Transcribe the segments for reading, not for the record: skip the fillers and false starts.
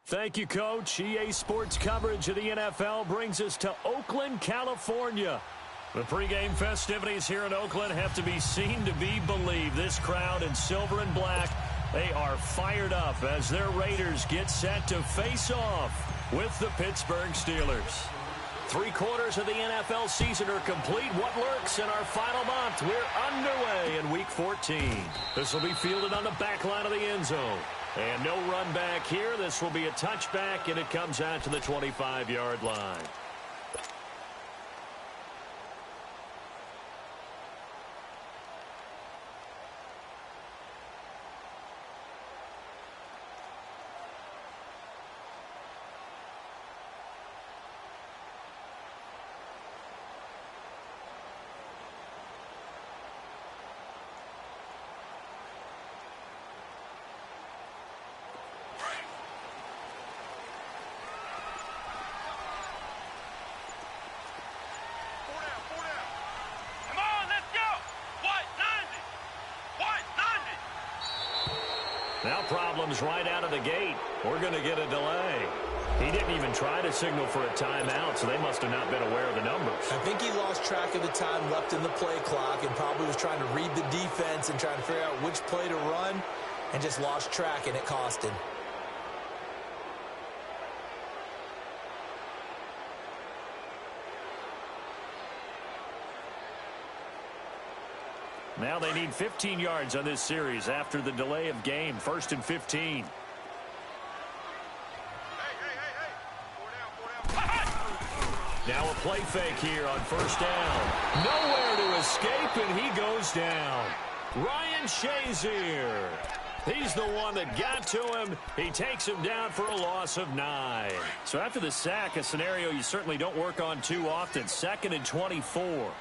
Thank you, Coach. EA Sports coverage of the NFL brings us to Oakland, California. The pregame festivities here in Oakland have to be seen to be believed. This crowd in silver and black, they are fired up as their Raiders get set to face off with the Pittsburgh Steelers. 3/4 of the NFL season are complete. What lurks in our final month? We're underway in Week 14. This will be fielded on the back line of the end zone. And no run back here. This will be a touchback, and it comes out to the 25-yard line. Now problems right out of the gate. We're going to get a delay. He didn't even try to signal for a timeout, so they must have not been aware of the numbers. I think he lost track of the time left in the play clock and probably was trying to read the defense and trying to figure out which play to run and just lost track, and it cost him. Now they need 15 yards on this series after the delay of game. 1st and 15. Now a play fake here on 1st down. Nowhere to escape, and he goes down. Ryan Shazier. He's the one that got to him. He takes him down for a loss of 9. So after the sack, a scenario you certainly don't work on too often. 2nd and 24.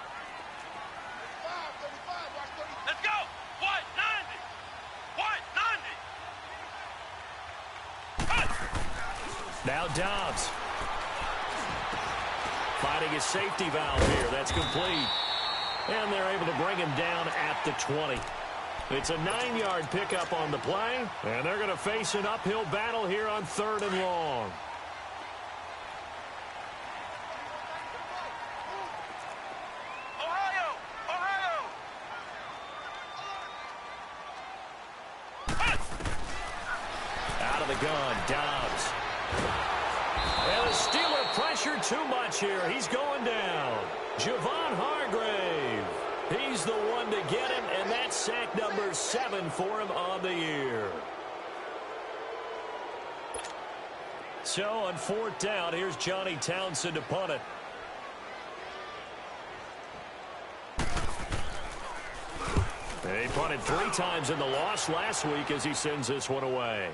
Now Dobbs. Finding his safety valve here. That's complete. And they're able to bring him down at the 20. It's a 9-yard pickup on the play. And they're going to face an uphill battle here on 3rd and long. Out of the gun, Dobbs. And the Steeler pressure too much here. He's going down. Javon Hargrave. He's the one to get him, and that's sack number 7 for him on the year. So on 4th down, here's Johnny Townsend to punt it. And he punted 3 times in the loss last week as he sends this one away.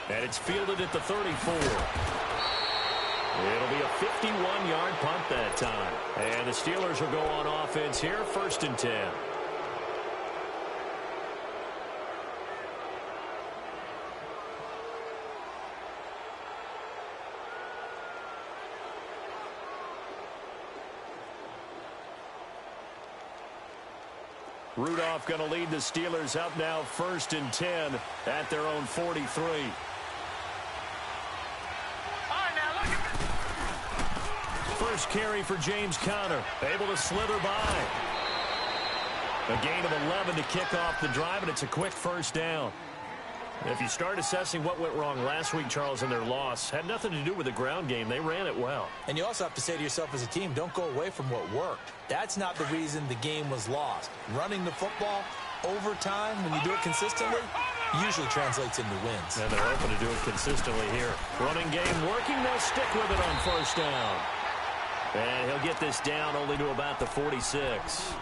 And it's fielded at the 34. It'll be a 51-yard punt that time. And the Steelers will go on offense here, 1st and 10. Rudolph going to lead the Steelers up now, 1st and 10 at their own 43. First carry for James Conner. Able to slither by. A gain of 11 to kick off the drive, and it's a quick 1st down. If you start assessing what went wrong last week, Charles, in their loss, had nothing to do with the ground game. They ran it well. And you also have to say to yourself as a team, don't go away from what worked. That's not the reason the game was lost. Running the football over time, when you do it consistently, usually translates into wins. And they're open to do it consistently here. Running game working. They'll stick with it on 1st down. And he'll get this down only to about the 46.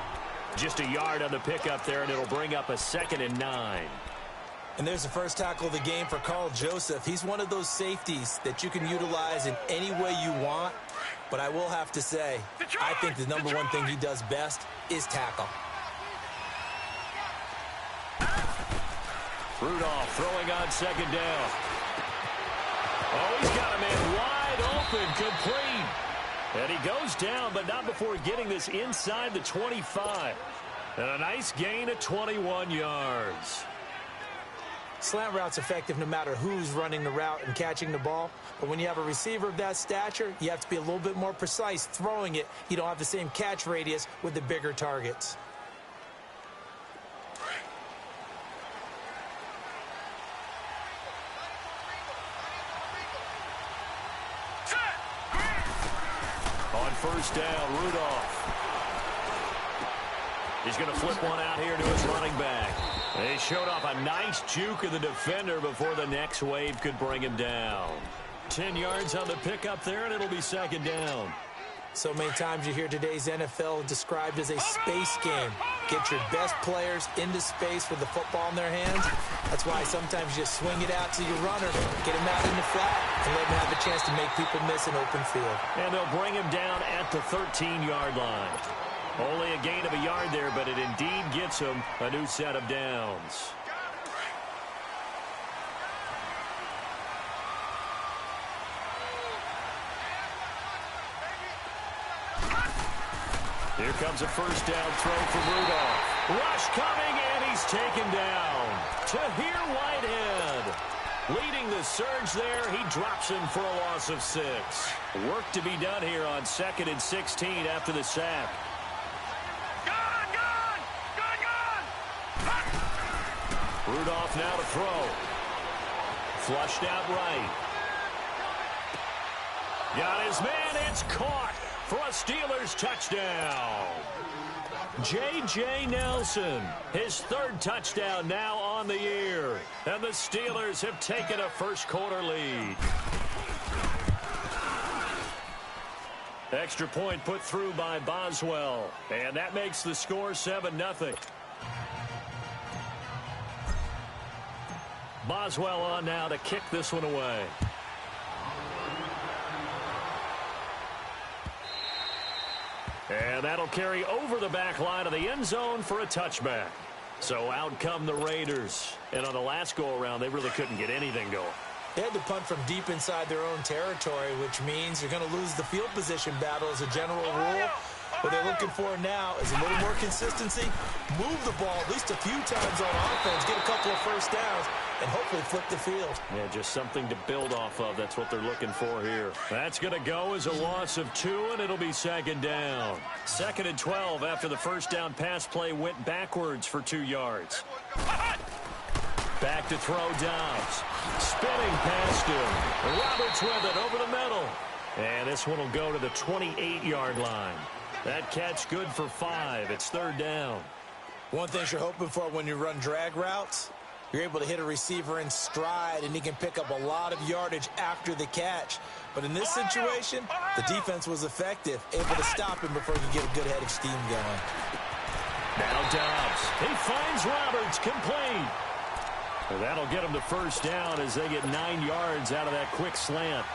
Just a yard on the pickup there, and it'll bring up a 2nd and 9. And there's the first tackle of the game for Carl Joseph. He's one of those safeties that you can utilize in any way you want. But I will have to say, I think the number one thing he does best is tackle. Rudolph throwing on 2nd down. Oh, he's got a man wide open, complete. And he goes down, but not before getting this inside the 25. And a nice gain of 21 yards. Slant route's effective no matter who's running the route and catching the ball. But when you have a receiver of that stature, you have to be a little bit more precise throwing it. You don't have the same catch radius with the bigger targets. On first down, Rudolph. He's going to flip one out here to his running back. They showed off a nice juke of the defender before the next wave could bring him down. 10 yards on the pickup there, and it'll be second down. So many times you hear today's NFL described as a space game. Get your best players into space with the football in their hands. That's why sometimes you just swing it out to your runner, get him out in the flat, and let him have a chance to make people miss an open field. And they'll bring him down at the 13-yard line. Only a gain of a yard there, but it indeed gets him a new set of downs. Here comes a first down throw for Rudolph. Rush coming, and he's taken down. Tahir Whitehead leading the surge there. He drops him for a loss of 6. Work to be done here on 2nd and 16 after the sack. Rudolph now to throw. Flushed out right. Got his man. It's caught for a Steelers touchdown. J.J. Nelson, his 3rd touchdown now on the year. And the Steelers have taken a first-quarter lead. Extra point put through by Boswell. And that makes the score 7-0. Boswell on now to kick this one away. And that'll carry over the back line of the end zone for a touchback. So out come the Raiders. And on the last go-around, they really couldn't get anything going. They had to punt from deep inside their own territory, which means you're going to lose the field position battle as a general rule. What they're looking for now is a little more consistency, move the ball at least a few times on offense, get a couple of first downs, and hopefully flip the field. Yeah, just something to build off of. That's what they're looking for here. That's going to go as a loss of 2, and it'll be second down. 2nd and 12 after the first down pass play went backwards for 2 yards. Back to throw Dobbs. Spinning past him. Roberts with it over the middle. And this one will go to the 28-yard line. That catch good for 5. It's 3rd down. One thing you're hoping for when you run drag routes, you're able to hit a receiver in stride, and he can pick up a lot of yardage after the catch. But in this situation, the defense was effective, able to stop him before he could get a good head of steam going. Now Dobbs. He finds Roberts, complete. Well, that'll get him to first down as they get 9 yards out of that quick slant.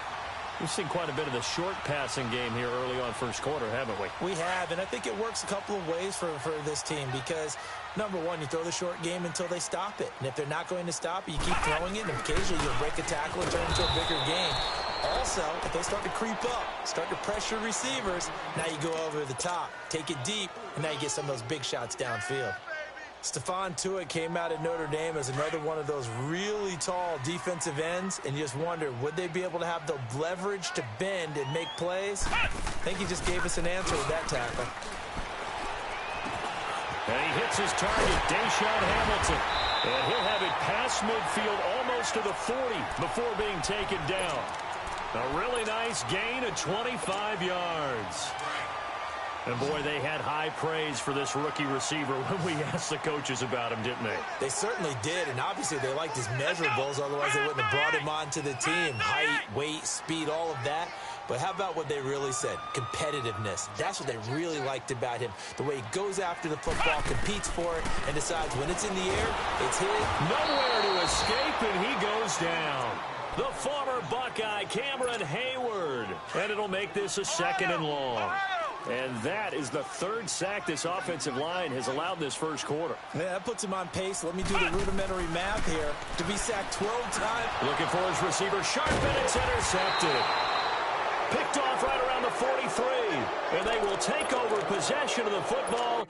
We've seen quite a bit of the short passing game here early on first quarter, haven't we? We have, and I think it works a couple of ways for this team because, number one, you throw the short game until they stop it. And if they're not going to stop it, you keep throwing it, and occasionally you'll break a tackle and turn it into a bigger game. Also, if they start to creep up, start to pressure receivers, now you go over the top, take it deep, and now you get some of those big shots downfield. Stephon Tuitt came out of Notre Dame as another one of those really tall defensive ends, and you just wonder, would they be able to have the leverage to bend and make plays? I think he just gave us an answer with that tackle. And he hits his target, Deshaun Hamilton. And he'll have it past midfield almost to the 40 before being taken down. A really nice gain of 25 yards. And, boy, they had high praise for this rookie receiver when we asked the coaches about him, didn't they? They certainly did, and obviously they liked his measurables, otherwise they wouldn't have brought him onto the team. Height, weight, speed, all of that. But how about what they really said? Competitiveness. That's what they really liked about him. The way he goes after the football, competes for it, and decides when it's in the air, it's his. Nowhere to escape, and he goes down. The former Buckeye, Cameron Hayward. And it'll make this a 2nd and long. And that is the 3rd sack this offensive line has allowed this first quarter. Yeah, that puts him on pace. Let me do the rudimentary math here. To be sacked 12 times. Looking for his receiver, sharp, and it's intercepted. Picked off right around the 43. And they will take over possession of the football.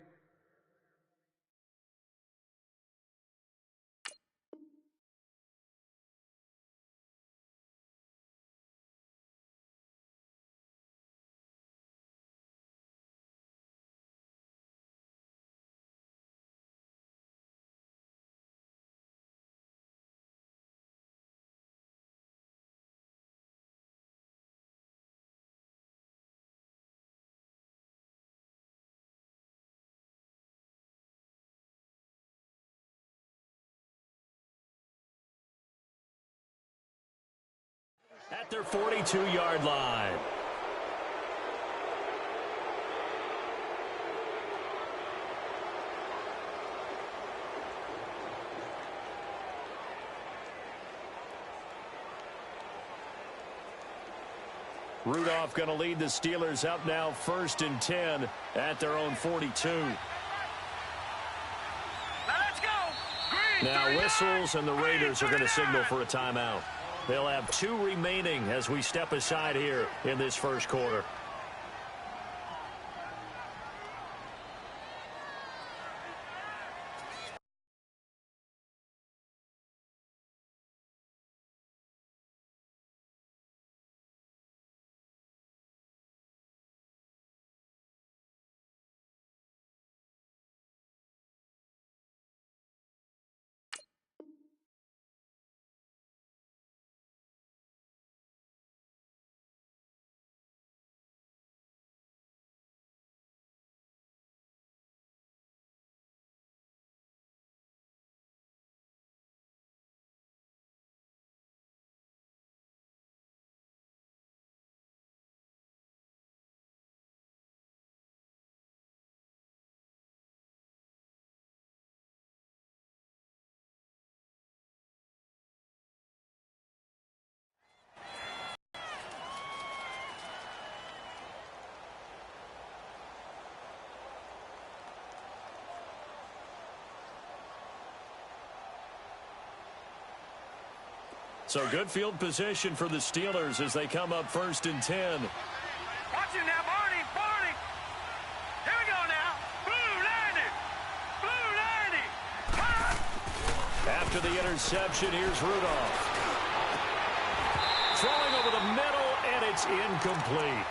at their 42-yard line. Rudolph going to lead the Steelers up now 1st and 10 at their own 42. Now whistles and the Raiders are going to signal for a timeout. They'll have 2 remaining as we step aside here in this first quarter. So good field position for the Steelers as they come up 1st and 10. Watch him now, Barney, Barney. Here we go now. Blue 90. After the interception, here's Rudolph. Throwing over the middle, and it's incomplete.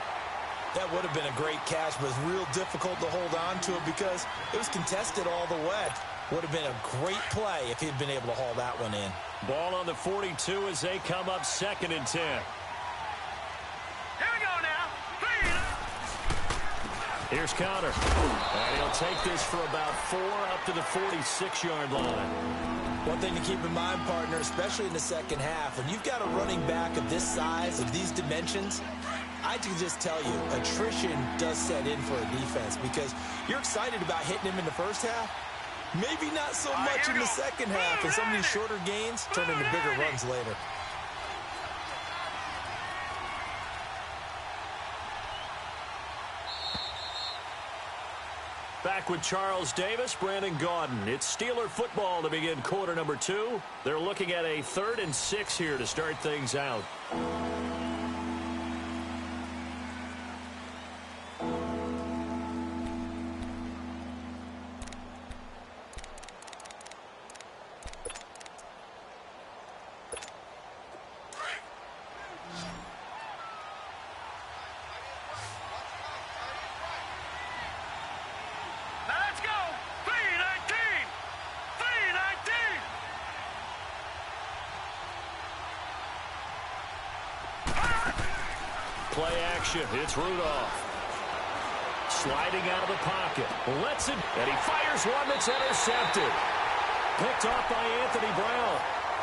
That would have been a great catch, but it was real difficult to hold on to it because it was contested all the way. Would have been a great play if he'd been able to haul that one in. Ball on the 42 as they come up 2nd and 10. Here we go now. Here's Conner. And he'll take this for about 4 up to the 46-yard line. One thing to keep in mind, partner, especially in the second half, when you've got a running back of this size, of these dimensions, I can just tell you, attrition does set in for a defense because you're excited about hitting him in the first half. Maybe not so much in the second half, and some of these shorter gains turn into bigger runs later. Back with Charles Davis, Brandon Gaudin. It's Steeler football to begin quarter number 2. They're looking at a 3rd and 6 here to start things out. Play action. It's Rudolph. Sliding out of the pocket. Lets it, and he fires one that's intercepted. Picked off by Anthony Brown.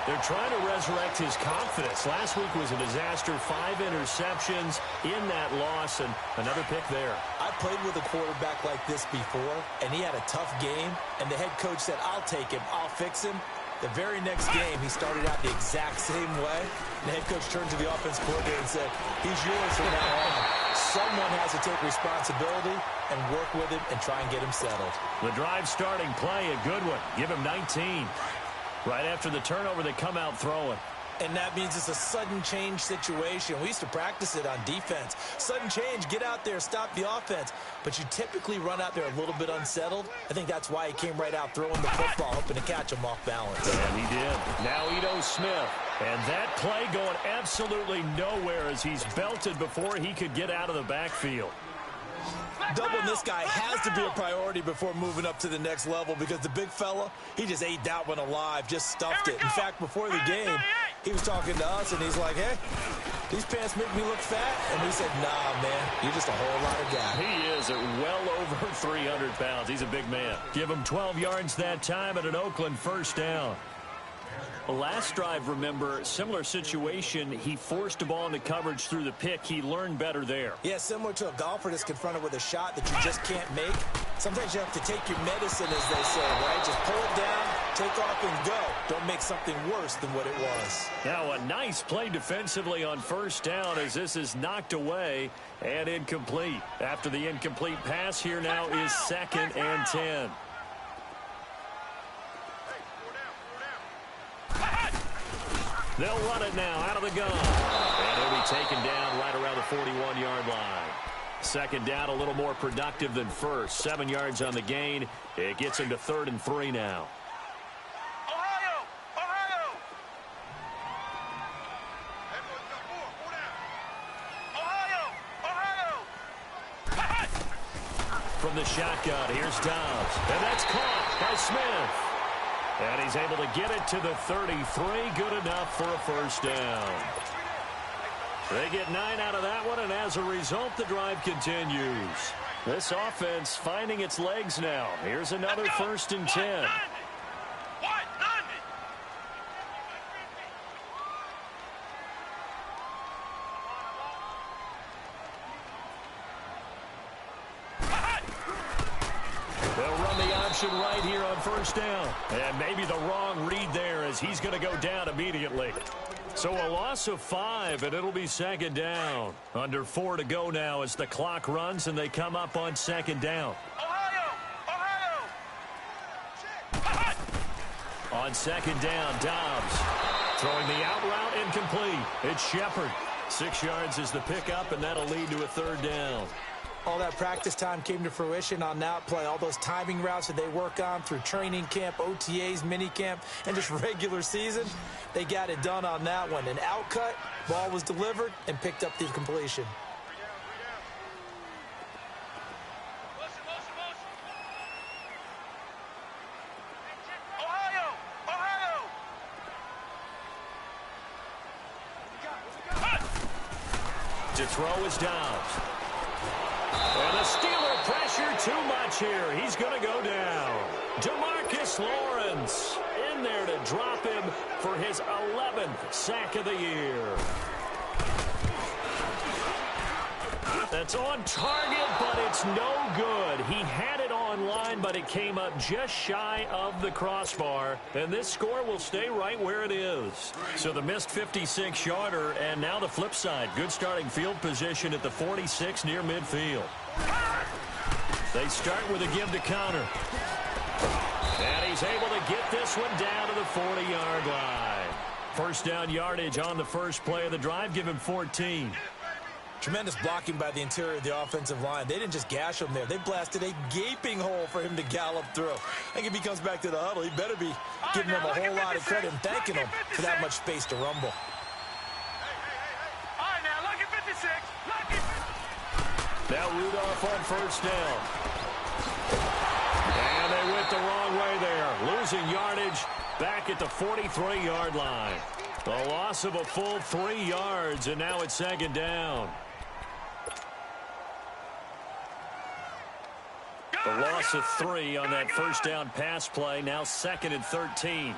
They're trying to resurrect his confidence. Last week was a disaster. 5 interceptions in that loss, and another pick there. I played with a quarterback like this before, and he had a tough game, and the head coach said, I'll take him, I'll fix him. The very next game, he started out the exact same way. The head coach turned to the offense coordinator and said, he's yours from now on. Someone has to take responsibility and work with him and try and get him settled. The drive starting play, a good one. Give him 19. Right after the turnover, they come out throwing. And that means it's a sudden change situation. We used to practice it on defense. Sudden change, get out there, stop the offense. But you typically run out there a little bit unsettled. I think that's why he came right out throwing the football, hoping to catch him off balance. And he did. Now Ito Smith. And that play going absolutely nowhere as he's belted before he could get out of the backfield. Doubling this guy has to be a priority before moving up to the next level because the big fella, he just ate that one alive, just stuffed it. In fact, before the game, he was talking to us, and he's like, hey, these pants make me look fat. And we said, nah, man, you're just a whole lot of guy. He is at well over 300 pounds. He's a big man. Give him 12 yards that time at an Oakland first down. Last drive, remember, similar situation. He forced a ball into coverage through the pick. He learned better there. Yeah, similar to a golfer that's confronted with a shot that you just can't make. Sometimes you have to take your medicine, as they say, right? Just pull it down, take off, and go. Don't make something worse than what it was. Now, a nice play defensively on first down as this is knocked away and incomplete. After the incomplete pass, here now is 2nd and 10. They'll run it now out of the gun. And he'll be taken down right around the 41-yard line. 2nd down, a little more productive than first. 7 yards on the gain. It gets him to 3rd and 3 now. Ohio! Ohio! Ohio! Ohio! From the shotgun, here's Dobbs. And that's caught by Smith. And he's able to get it to the 33. Good enough for a first down. They get 9 out of that one, and as a result, the drive continues. This offense finding its legs now. Here's another 1st and 10. Right here on first down. And maybe the wrong read there as he's going to go down immediately. So a loss of 5, and it'll be 2nd down. Under 4 to go now as the clock runs, and they come up on 2nd down. Ohio! Ohio! On 2nd down, Dobbs throwing the out route incomplete. It's Shepard. 6 yards is the pickup, and that'll lead to a 3rd down. All that practice time came to fruition on that play. All those timing routes that they work on through training camp, OTAs, minicamp, and just regular season, they got it done on that one. An outcut, ball was delivered, and picked up the completion. Ohio! Ohio! To throw is Dobbs. And the Steeler pressure too much here. He's going to go down. DeMarcus Lawrence in there to drop him for his 11th sack of the year. That's on target, but it's no good. He had it on line, but it came up just shy of the crossbar. And this score will stay right where it is. So the missed 56-yarder, and now the flip side. Good starting field position at the 46 near midfield. They start with a give to counter. And he's able to get this one down to the 40-yard line. First down yardage on the first play of the drive. Give him 14. Tremendous blocking by the interior of the offensive line. They didn't just gash him there. They blasted a gaping hole for him to gallop through. I think if he comes back to the huddle, he better be giving them a whole lot of credit and thanking them for that much space to rumble. All right, now, look at 56. Look at 56. Now Rudolph on first down. And they went the wrong way there. Losing yardage back at the 43-yard line. A loss of a full 3 yards, and now it's 2nd down. A loss of 3 on that first down pass play. Now 2nd and 13.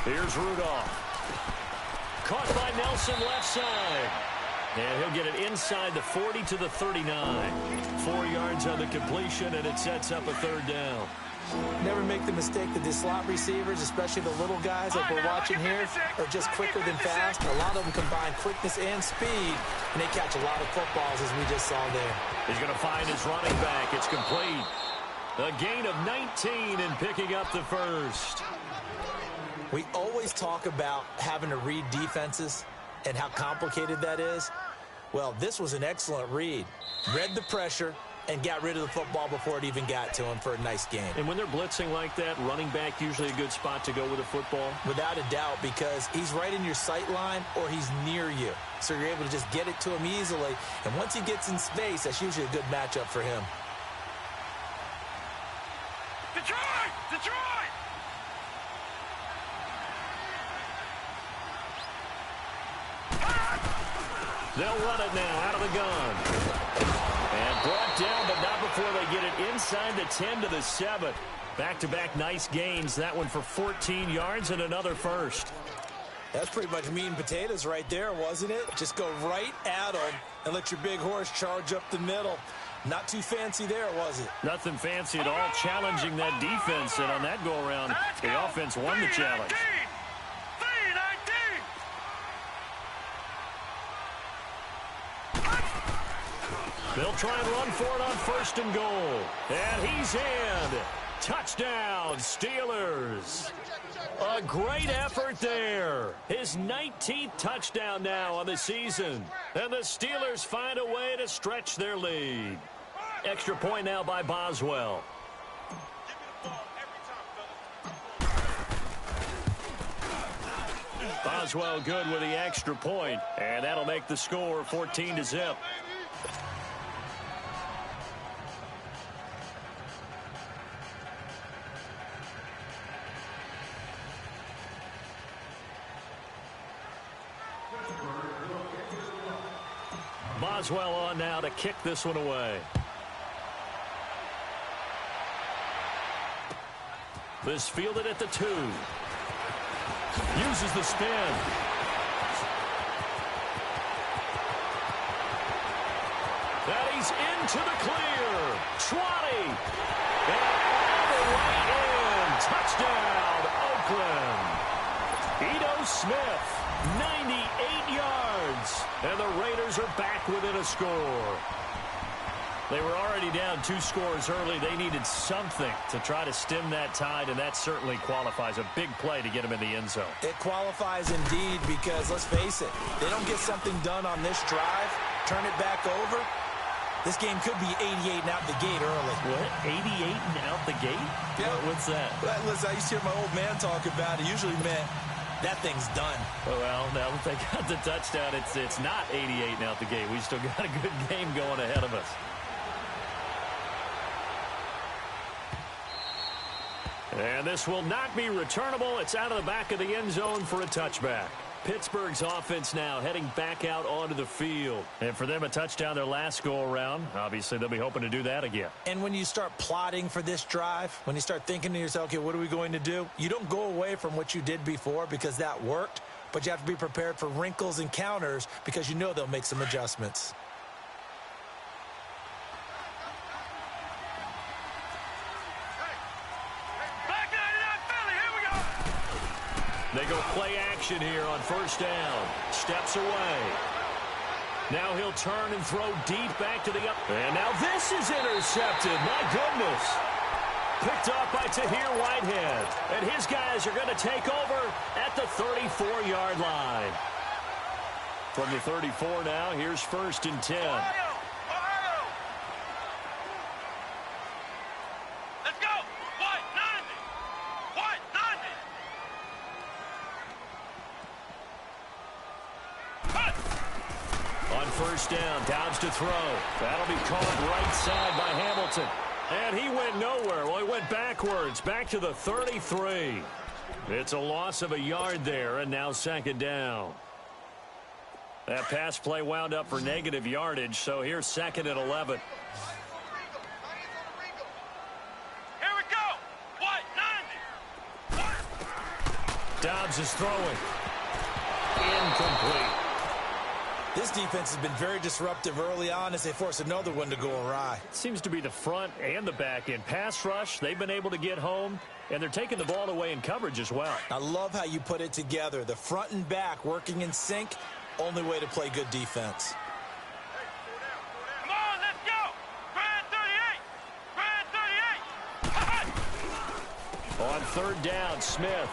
Here's Rudolph. Caught by Nelson left side. And he'll get it inside the 40 to the 39. 4 yards on the completion, and it sets up a 3rd down. Never make the mistake that the slot receivers, especially the little guys like we're watching here, are just quicker than fast. A lot of them combine quickness and speed, and they catch a lot of footballs, as we just saw there. He's going to find his running back. It's complete. A gain of 19 and picking up the first. We always talk about having to read defenses and how complicated that is. Well, this was an excellent read. Read the pressure and got rid of the football before it even got to him for a nice game. And when they're blitzing like that, running back usually a good spot to go with a football? Without a doubt, because he's right in your sight line or he's near you. So you're able to just get it to him easily. And once he gets in space, that's usually a good matchup for him. Detroit! Detroit! They'll run it now out of the gun. And brought down, but not before they get it inside the 10 to the 7. Back-to-back nice gains. That one for 14 yards and another first. That's pretty much meat and potatoes right there, wasn't it? Just go right at them and let your big horse charge up the middle. Not too fancy there, was it? Nothing fancy at all, challenging that defense. And on that go-around, the offense won the challenge. They'll try and run for it on 1st and goal. And he's in. Touchdown, Steelers. A great effort there. His 19th touchdown now on the season. And the Steelers find a way to stretch their lead. Extra point now by Boswell. Boswell good with the extra point. And that'll make the score 14-0. Boswell on now to kick this one away. This fielded at the 2. Uses the spin. That he's into the clear. Trotty. And all the way in. Touchdown, Oakland. Ito Smith, 98 yards. And the Raiders are back within a score. They were already down 2 scores early. They needed something to try to stem that tide, and that certainly qualifies. A big play to get them in the end zone. It qualifies indeed because, let's face it, they don't get something done on this drive, turn it back over, this game could be 88 and out the gate early. What? 88 and out the gate? Yeah. What's that? Listen, I used to hear my old man talk about it. Usually meant that thing's done. Well, now that they got the touchdown, it's not 88 and out the gate. We still got a good game going ahead of us. And this will not be returnable. It's out of the back of the end zone for a touchback. Pittsburgh's offense now heading back out onto the field. And for them, a touchdown their last go-around. Obviously, they'll be hoping to do that again. And when you start plotting for this drive, when you start thinking to yourself, okay, what are we going to do? You don't go away from what you did before because that worked, but you have to be prepared for wrinkles and counters because you know they'll make some adjustments. They go play action here on 1st down. Steps away. Now he'll turn and throw deep back to the up. And now this is intercepted. My goodness. Picked up by Tahir Whitehead. And his guys are going to take over at the 34-yard line. From the 34 now, here's 1st and 10. On 1st down, Downs to throw. That'll be caught right side by Hamilton. And he went nowhere. Well, he went backwards, back to the 33. It's a loss of a yard there, and now 2nd down. That pass play wound up for negative yardage, so here's 2nd and 11. Here we go. What? 90. Dobbs is throwing. Incomplete. This defense has been very disruptive early on as they force another one to go awry. Seems to be the front and the back end. Pass rush, they've been able to get home, and they're taking the ball away in coverage as well. I love how you put it together. The front and back working in sync, only way to play good defense. Come on, let's go. Grand 38. Grand 38. On 3rd down, Smith.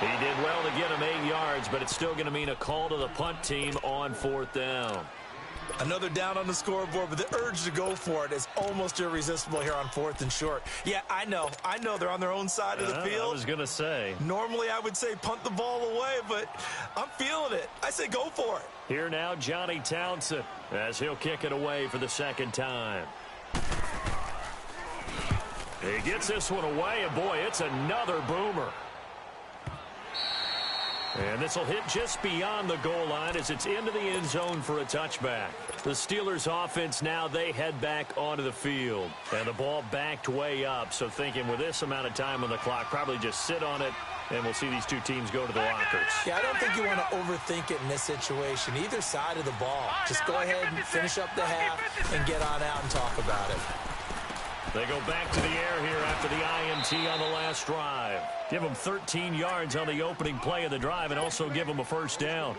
He did well to get him 8 yards, but it's still going to mean a call to the punt team on 4th down. Another down on the scoreboard, but the urge to go for it is almost irresistible here on 4th and short. Yeah, I know they're on their own side of the field. I was going to say. Normally, I would say punt the ball away, but I'm feeling it. I say go for it. Here now, Johnny Townsend, as he'll kick it away for the 2nd time. He gets this one away, and boy, it's another boomer. And this will hit just beyond the goal line as it's into the end zone for a touchback. The Steelers offense now, they head back onto the field. And the ball backed way up. So thinking with this amount of time on the clock, probably just sit on it. And we'll see these two teams go to the lockers. Yeah, I don't think you want to overthink it in this situation. Either side of the ball. Just go ahead and finish up the half and get on out and talk about it. They go back to the air here after the INT on the last drive. Give them 13 yards on the opening play of the drive and also give them a first down.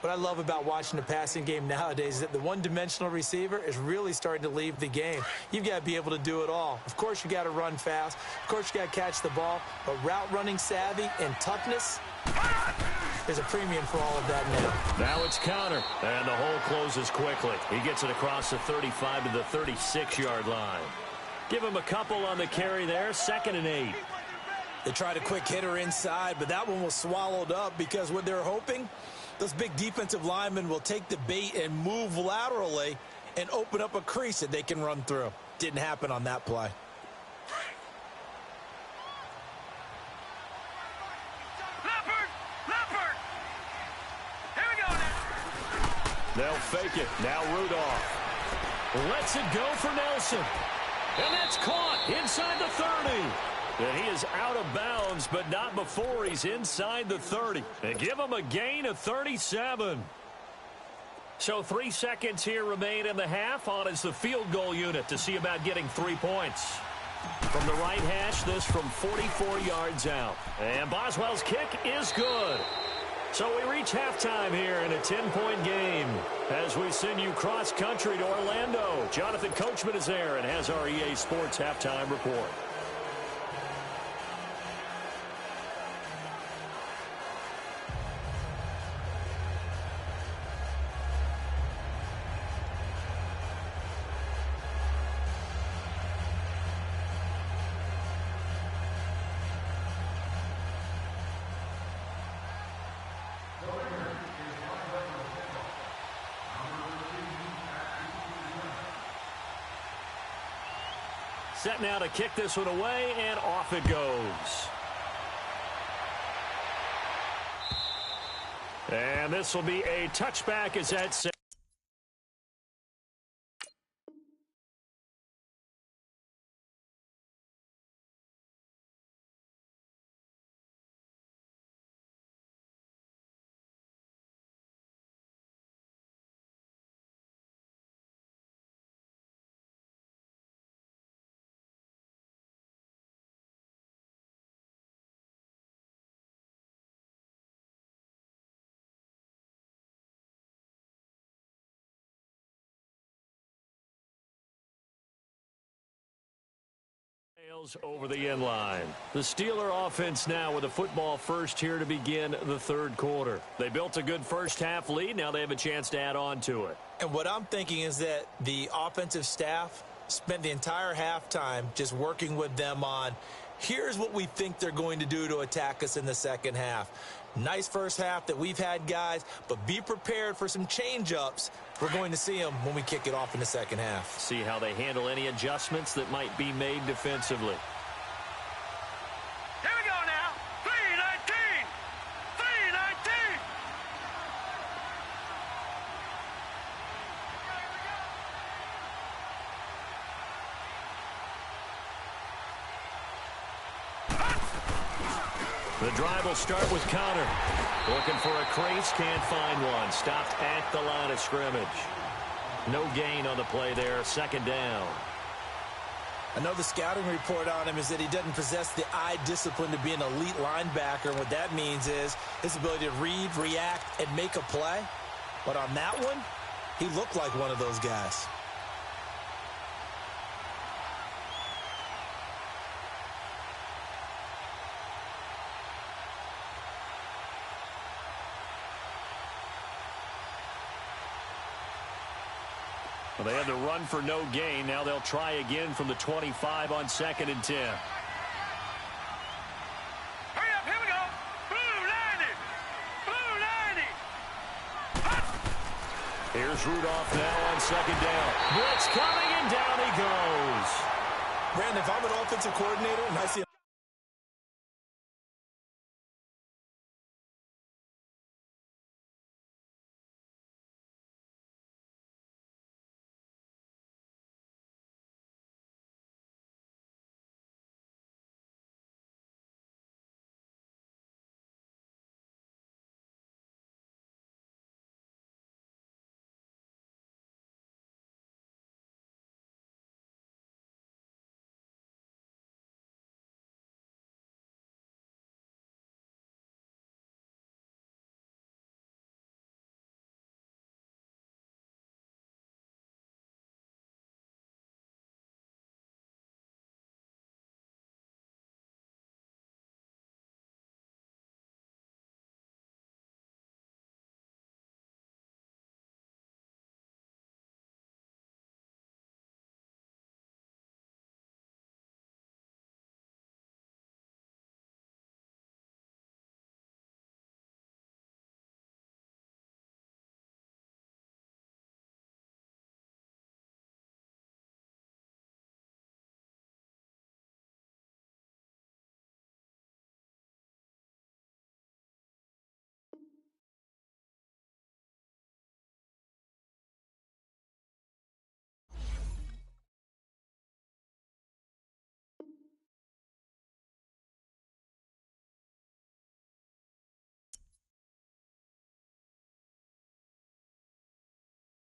What I love about watching the passing game nowadays is that the one-dimensional receiver is really starting to leave the game. You've got to be able to do it all. Of course, you got to run fast. Of course, you got to catch the ball. But route running savvy and toughness, there's a premium for all of that now. Now it's counter, and the hole closes quickly. He gets it across the 35 to the 36-yard line. Give him a couple on the carry there, 2nd and 8. They tried a quick hitter inside, but that one was swallowed up because what they're hoping, those big defensive linemen will take the bait and move laterally and open up a crease that they can run through. Didn't happen on that play. Leopard! Here we go now. They'll fake it. Now Rudolph lets it go for Nelson. And that's caught inside the 30. And he is out of bounds, but not before he's inside the 30. And give him a gain of 37. So 3 seconds here remain in the half. On is the field goal unit to see about getting 3 points. From the right hash, this from 44 yards out. And Boswell's kick is good. So we reach halftime here in a 10-point game as we send you cross-country to Orlando. Jonathan Coachman is there and has our EA Sports halftime report. Set now to kick this one away, and off it goes. And this will be a touchback as that set. Over the end line. The Steeler offense now with the football first here to begin the third quarter. They built a good first half lead. Now they have a chance to add on to it. And what I'm thinking is that the offensive staff spent the entire halftime just working with them on, here's what we think they're going to do to attack us in the second half. Nice first half that we've had, guys, but be prepared for some change-ups. We're going to see them when we kick it off in the second half. See how they handle any adjustments that might be made defensively. Here we go now. 3-19. 3-19. The drive will start with Connor. Looking for a crease, can't find one. Stopped at the line of scrimmage. No gain on the play there, 2nd down. I know the scouting report on him is that he doesn't possess the eye discipline to be an elite linebacker. And what that means is his ability to read, react, and make a play. But on that one, he looked like one of those guys. Well, they had to run for no gain. Now they'll try again from the 25 on 2nd and 10. Hurry up, here we go. Blue 90. Blue 90. Here's Rudolph now on 2nd down. Blitz coming, and down he goes. Brandon, if I'm an offensive coordinator and I see